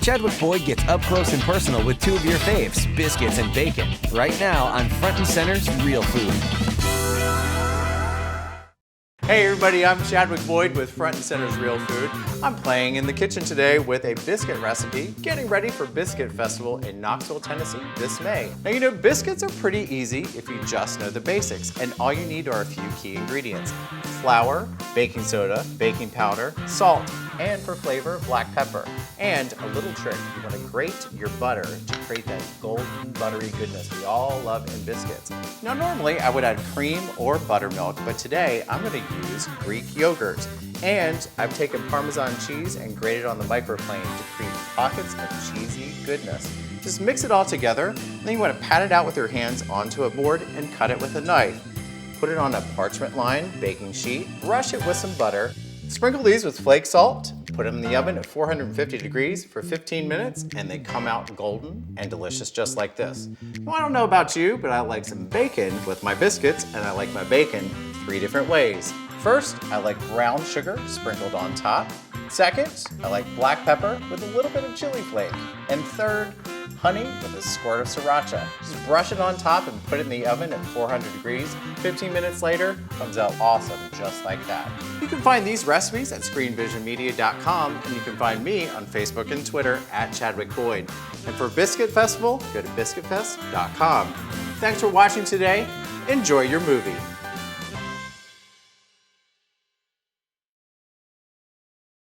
Chadwick Boyd gets up close and personal with two of your faves, biscuits and bacon, right now on Front and Center's Real Food. Hey everybody, I'm Chadwick Boyd with Front and Center's Real Food. I'm playing in the kitchen today with a biscuit recipe, getting ready for Biscuit Festival in Knoxville, Tennessee this May. Now you know, biscuits are pretty easy if you just know the basics, and all you need are a few key ingredients. Flour, baking soda, baking powder, salt, and for flavor, black pepper. And a little trick, you want to grate your butter to create that golden buttery goodness we all love in biscuits. Now normally I would add cream or buttermilk, but today I'm going to use Greek yogurt. And I've taken Parmesan cheese and grated on the microplane to create pockets of cheesy goodness. Just mix it all together, and then you want to pat it out with your hands onto a board and cut it with a knife. Put it on a parchment-lined baking sheet, brush it with some butter, sprinkle these with flake salt, put them in the oven at 450 degrees for 15 minutes, and they come out golden and delicious just like this. Now, I don't know about you, but I like some bacon with my biscuits, and I like my bacon 3 different ways. First, I like brown sugar sprinkled on top. Second, I like black pepper with a little bit of chili flake. And third, honey with a squirt of sriracha. Just brush it on top and put it in the oven at 400 degrees. 15 minutes later, comes out awesome, just like that. You can find these recipes at screenvisionmedia.com, and you can find me on Facebook and Twitter at Chadwick Boyd. And for Biscuit Festival, go to biscuitfest.com. Thanks for watching today. Enjoy your movie.